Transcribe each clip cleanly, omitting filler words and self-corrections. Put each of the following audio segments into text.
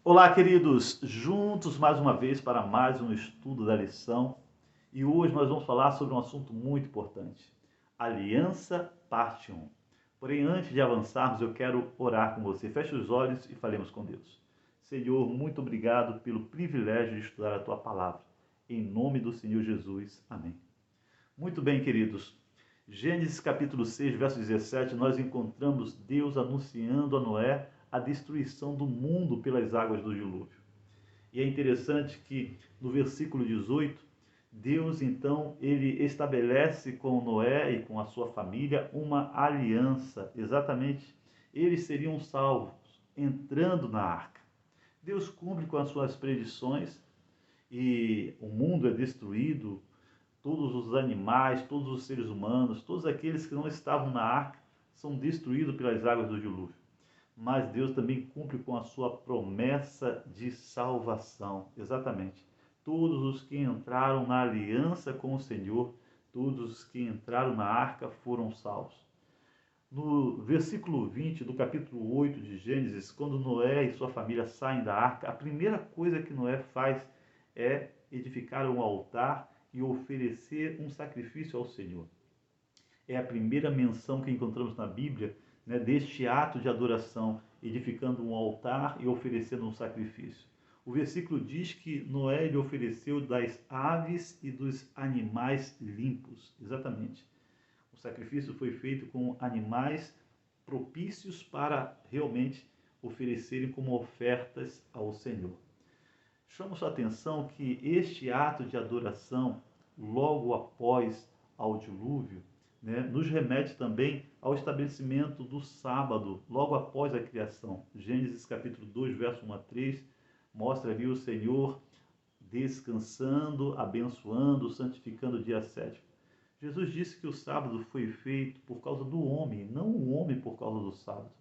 Olá, queridos! Juntos mais uma vez para mais um estudo da lição. E hoje nós vamos falar sobre um assunto muito importante: Aliança, parte 1. Porém, antes de avançarmos, eu quero orar com você. Feche os olhos e falemos com Deus. Senhor, muito obrigado pelo privilégio de estudar a Tua Palavra. Em nome do Senhor Jesus. Amém. Muito bem, queridos. Gênesis capítulo 6, verso 17, nós encontramos Deus anunciando a Noé a destruição do mundo pelas águas do dilúvio. E é interessante que no versículo 18, Deus então ele estabelece com Noé e com a sua família uma aliança. Exatamente, eles seriam salvos entrando na arca. Deus cumpre com as suas predições e o mundo é destruído, todos os animais, todos os seres humanos, todos aqueles que não estavam na arca são destruídos pelas águas do dilúvio. Mas Deus também cumpre com a sua promessa de salvação. Exatamente. Todos os que entraram na aliança com o Senhor, todos os que entraram na arca foram salvos. No versículo 20 do capítulo 8 de Gênesis, quando Noé e sua família saem da arca, a primeira coisa que Noé faz é edificar um altar e oferecer um sacrifício ao Senhor. É a primeira menção que encontramos na Bíblia, né, deste ato de adoração, edificando um altar e oferecendo um sacrifício. O versículo diz que Noé lhe ofereceu das aves e dos animais limpos. Exatamente. O sacrifício foi feito com animais propícios para realmente oferecerem como ofertas ao Senhor. Chamo sua atenção que este ato de adoração, logo após ao dilúvio, né, nos remete também ao estabelecimento do sábado, logo após a criação. Gênesis capítulo 2, verso 1 a 3, mostra ali o Senhor descansando, abençoando, santificando o dia sétimo. Jesus disse que o sábado foi feito por causa do homem, não o homem por causa do sábado.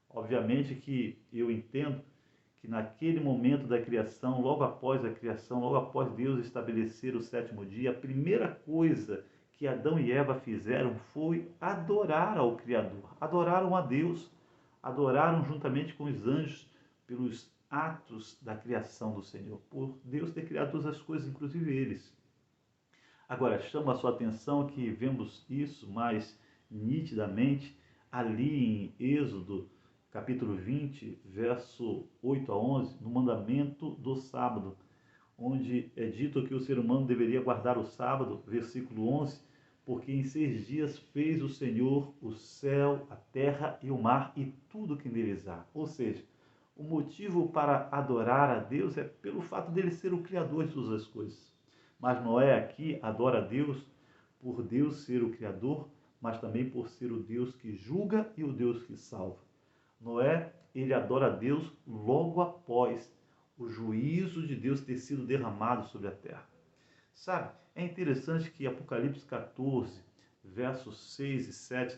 Obviamente que eu entendo que naquele momento da criação, logo após a criação, logo após Deus estabelecer o sétimo dia, a primeira coisa que Adão e Eva fizeram foi adorar ao Criador, adoraram a Deus, adoraram juntamente com os anjos pelos atos da criação do Senhor, por Deus ter criado todas as coisas, inclusive eles. Agora, chama a sua atenção que vemos isso mais nitidamente ali em Êxodo, capítulo 20, verso 8 a 11, no mandamento do sábado, onde é dito que o ser humano deveria guardar o sábado, versículo 11, porque em 6 dias fez o Senhor o céu, a terra e o mar e tudo que neles há. Ou seja, o motivo para adorar a Deus é pelo fato dele ser o Criador de todas as coisas. Mas Noé aqui adora a Deus por Deus ser o Criador, mas também por ser o Deus que julga e o Deus que salva. Noé, ele adora a Deus logo após o juízo de Deus ter sido derramado sobre a terra. Sabe, é interessante que Apocalipse 14, versos 6 e 7,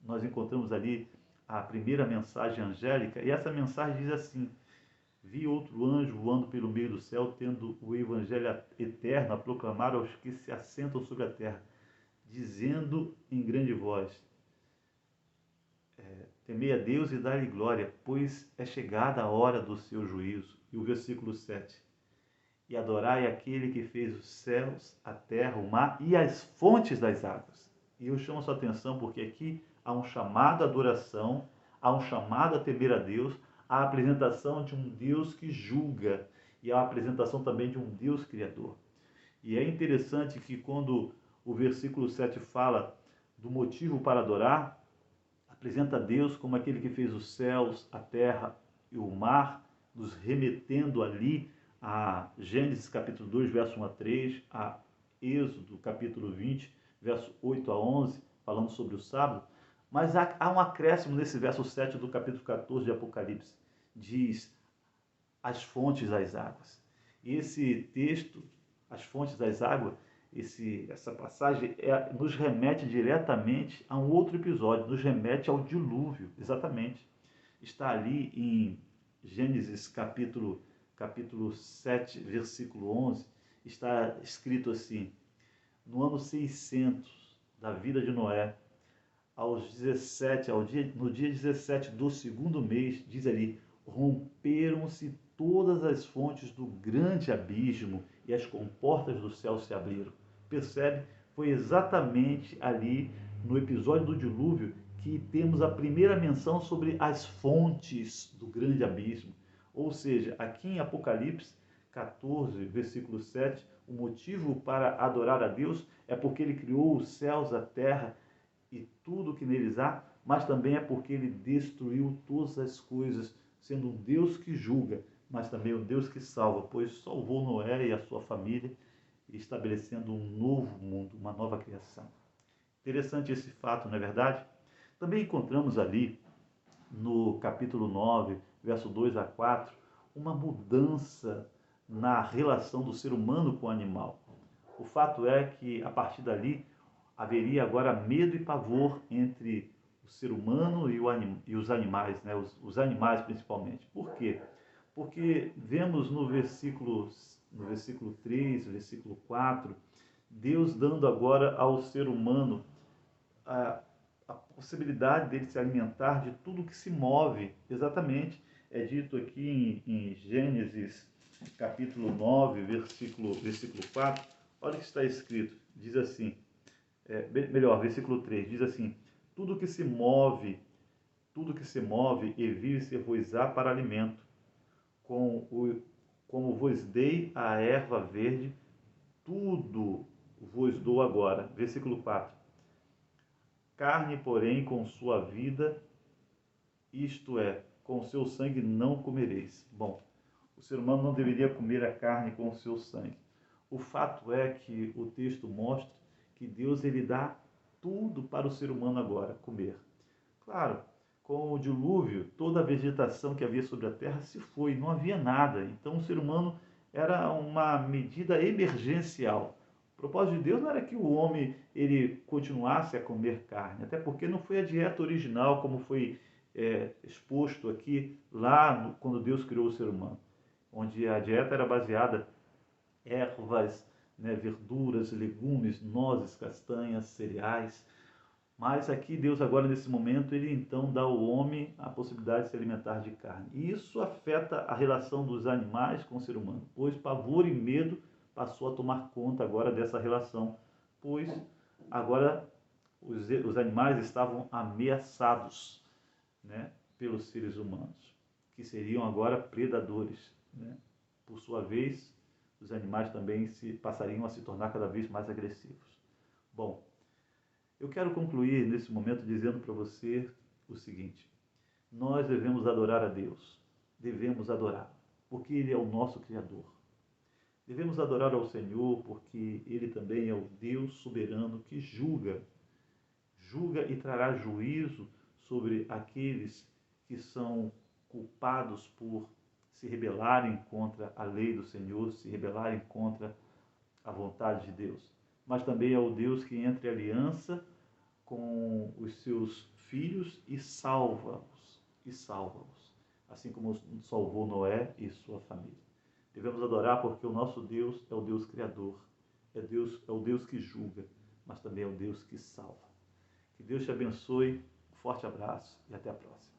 nós encontramos ali a primeira mensagem angélica, e essa mensagem diz assim: vi outro anjo voando pelo meio do céu, tendo o evangelho eterno a proclamar aos que se assentam sobre a terra, dizendo em grande voz: temei a Deus e dai-lhe glória, pois é chegada a hora do seu juízo. E o versículo 7. E adorai aquele que fez os céus, a terra, o mar e as fontes das águas. E eu chamo a sua atenção porque aqui há um chamado à adoração, há um chamado a temer a Deus, há a apresentação de um Deus que julga e há a apresentação também de um Deus criador. E é interessante que quando o versículo 7 fala do motivo para adorar, apresenta Deus como aquele que fez os céus, a terra e o mar, nos remetendo ali a Gênesis capítulo 2, verso 1 a 3, a Êxodo capítulo 20, verso 8 a 11, falando sobre o sábado. Mas há um acréscimo nesse verso 7 do capítulo 14 de Apocalipse. Diz as fontes das águas. E esse texto, as fontes das águas, essa passagem nos remete diretamente a um outro episódio, nos remete ao dilúvio, exatamente. Está ali em Gênesis capítulo 7, versículo 11, está escrito assim: no ano 600 da vida de Noé, no dia 17 do segundo mês, diz ali, romperam-se todas as fontes do grande abismo e as comportas do céu se abriram. Percebe? Foi exatamente ali no episódio do dilúvio que temos a primeira menção sobre as fontes do grande abismo. Ou seja, aqui em Apocalipse 14, versículo 7, o motivo para adorar a Deus é porque ele criou os céus, a terra e tudo o que neles há, mas também é porque ele destruiu todas as coisas, sendo um Deus que julga, mas também um Deus que salva, pois salvou Noé e a sua família, estabelecendo um novo mundo, uma nova criação. Interessante esse fato, não é verdade? Também encontramos ali, no capítulo 9, verso 2 a 4, uma mudança na relação do ser humano com o animal. O fato é que, a partir dali, haveria agora medo e pavor entre o ser humano e os animais, né? Os animais principalmente. Por quê? Porque vemos no versículo 3, versículo 4, Deus dando agora ao ser humano a possibilidade dele se alimentar de tudo que se move. Exatamente, é dito aqui em Gênesis capítulo 9, versículo 4, olha o que está escrito, diz assim, versículo 3, diz assim, tudo que se move e vive ser-vos-á para alimento, como vos dei a erva verde, tudo vos dou agora. Versículo 4. Carne, porém, com sua vida, isto é, com o seu sangue não comereis. Bom, o ser humano não deveria comer a carne com o seu sangue. O fato é que o texto mostra que Deus ele dá tudo para o ser humano agora comer. Claro, com o dilúvio, toda a vegetação que havia sobre a terra se foi, não havia nada. Então o ser humano era uma medida emergencial. O propósito de Deus não era que o homem ele continuasse a comer carne, até porque não foi a dieta original como foi exposto aqui lá quando Deus criou o ser humano, onde a dieta era baseada em ervas, né, verduras, legumes, nozes, castanhas, cereais. Mas aqui Deus agora nesse momento, ele então dá ao homem a possibilidade de se alimentar de carne. E isso afeta a relação dos animais com o ser humano, pois pavor e medo passou a tomar conta agora dessa relação, pois agora os animais estavam ameaçados, né, pelos seres humanos, que seriam agora predadores, né? Por sua vez, os animais também passariam a se tornar cada vez mais agressivos. Bom, eu quero concluir nesse momento dizendo para você o seguinte: nós devemos adorar a Deus, devemos adorar, porque Ele é o nosso Criador. Devemos adorar ao Senhor, porque Ele também é o Deus soberano que julga e trará juízo sobre aqueles que são culpados por se rebelarem contra a lei do Senhor, se rebelarem contra a vontade de Deus. Mas também é o Deus que entra em aliança com os seus filhos e salva-os, assim como salvou Noé e sua família. Devemos adorar porque o nosso Deus é o Deus criador, é o Deus que julga, mas também é o Deus que salva. Que Deus te abençoe, um forte abraço e até a próxima.